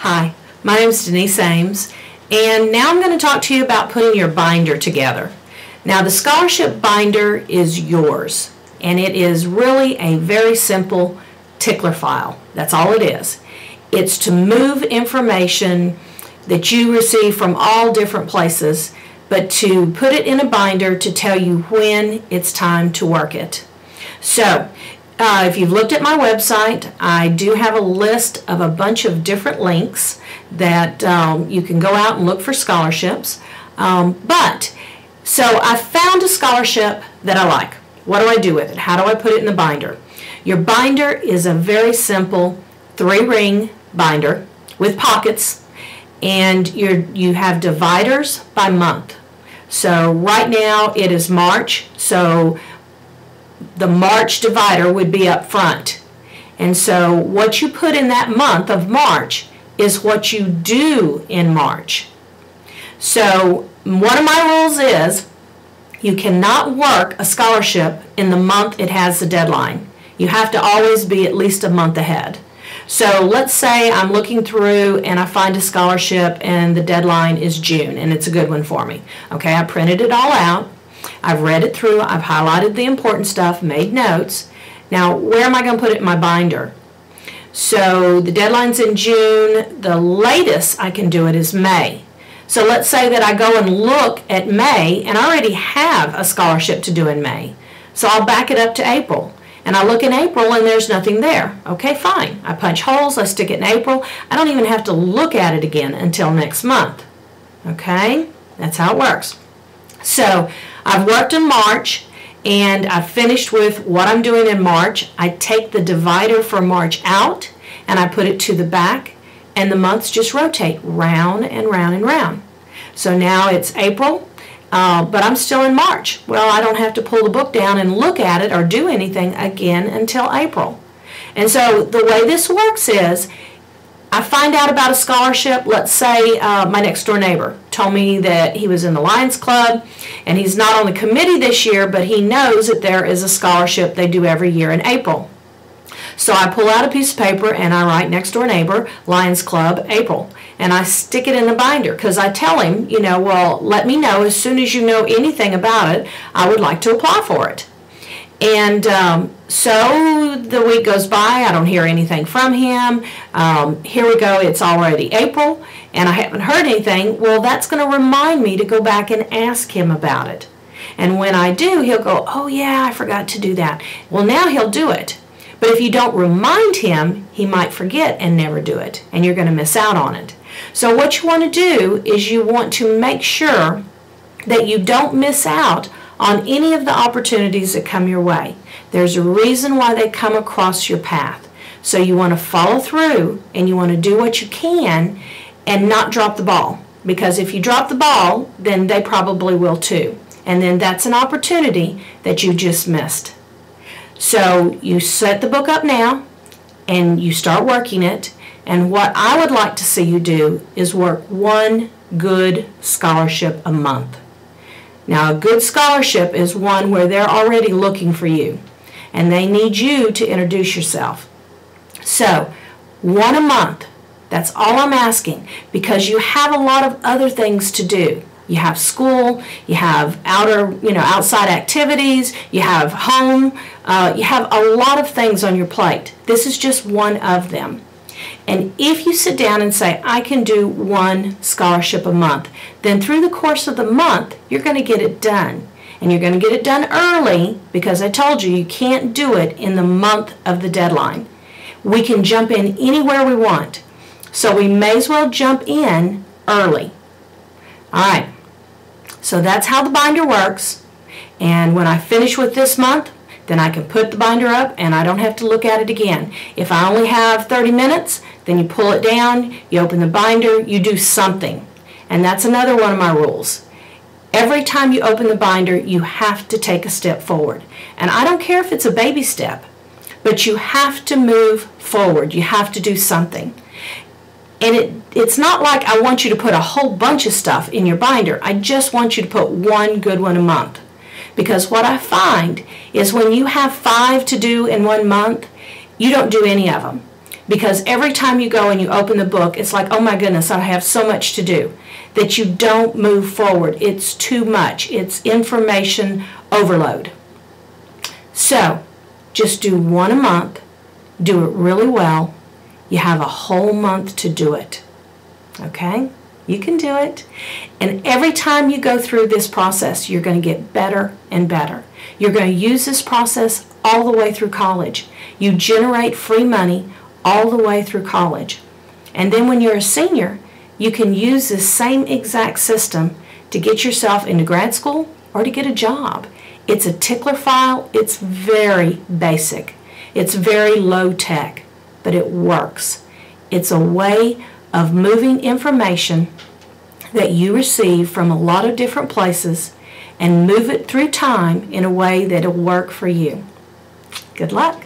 Hi, my name is Denise Ames, and now I'm going to talk to you about putting your binder together. Now, the scholarship binder is yours, and it is really a very simple tickler file. That's all it is. It's to move information that you receive from all different places, but to put it in a binder to tell you when it's time to work it. So, if you've looked at my website, I do have a list of a bunch of different links that you can go out and look for scholarships. So I found a scholarship that I like. What do I do with it? How do I put it in the binder? Your binder is a very simple 3-ring binder with pockets, and you have dividers by month. So right now it is March, so the March divider would be up front. And so what you put in that month of March is what you do in March. So one of my rules is you cannot work a scholarship in the month it has the deadline. You have to always be at least a month ahead. So let's say I'm looking through and I find a scholarship and the deadline is June and it's a good one for me. Okay, I printed it all out. I've read it through, I've highlighted the important stuff, made notes. Now, where am I going to put it in my binder? So the deadline's in June. The latest I can do it is May. So let's say that I go and look at May, and I already have a scholarship to do in May. So I'll back it up to April. And I look in April and there's nothing there. Okay, fine. I punch holes, I stick it in April. I don't even have to look at it again until next month. Okay, that's how it works. So I've worked in March, and I've finished with what I'm doing in March. I take the divider for March out, and I put it to the back, and the months just rotate round and round and round. So now it's April, but I'm still in March. Well, I don't have to pull the book down and look at it or do anything again until April. And so the way this works is, I find out about a scholarship. Let's say my next door neighbor told me that he was in the Lions Club and he's not on the committee this year, but he knows that there is a scholarship they do every year in April. So I pull out a piece of paper and I write next door neighbor, Lions Club, April. And I stick it in the binder because I tell him, well, let me know as soon as you know anything about it. I would like to apply for it. And so the week goes by, I don't hear anything from him. Here we go, it's already April, and I haven't heard anything. Well, that's going to remind me to go back and ask him about it. And when I do, he'll go, oh yeah, I forgot to do that. Well, now he'll do it. But if you don't remind him, he might forget and never do it, and you're going to miss out on it. So what you want to do is you want to make sure that you don't miss out on any of the opportunities that come your way. There's a reason why they come across your path. So you want to follow through and you want to do what you can and not drop the ball. Because if you drop the ball, then they probably will too. And then that's an opportunity that you just missed. So you set the book up now and you start working it. And what I would like to see you do is work one good scholarship a month. Now, a good scholarship is one where they're already looking for you, and they need you to introduce yourself. So, one a month, that's all I'm asking, because you have a lot of other things to do. You have school, you have outside activities, you have home, you have a lot of things on your plate. This is just one of them. And if you sit down and say, I can do one scholarship a month, then through the course of the month, you're going to get it done. And you're going to get it done early because I told you, you can't do it in the month of the deadline. We can jump in anywhere we want. So we may as well jump in early. All right. So that's how the binder works. And when I finish with this month, then I can put the binder up and I don't have to look at it again. If I only have 30 minutes, then you pull it down, you open the binder, you do something. And that's another one of my rules. Every time you open the binder, you have to take a step forward. And I don't care if it's a baby step, but you have to move forward. You have to do something. And it's not like I want you to put a whole bunch of stuff in your binder. I just want you to put one good one a month. Because what I find is when you have 5 to do in 1 month, you don't do any of them. Because every time you go and you open the book, it's like, oh my goodness, I have so much to do, that you don't move forward. It's too much. It's information overload. So just do one a month. Do it really well. You have a whole month to do it. Okay? You can do it. And every time you go through this process, you're going to get better and better. You're going to use this process all the way through college. You generate free money all the way through college. And then when you're a senior, you can use this same exact system to get yourself into grad school or to get a job. It's a tickler file. It's very basic. It's very low tech, but it works. It's a way of moving information that you receive from a lot of different places and move it through time in a way that will work for you. Good luck.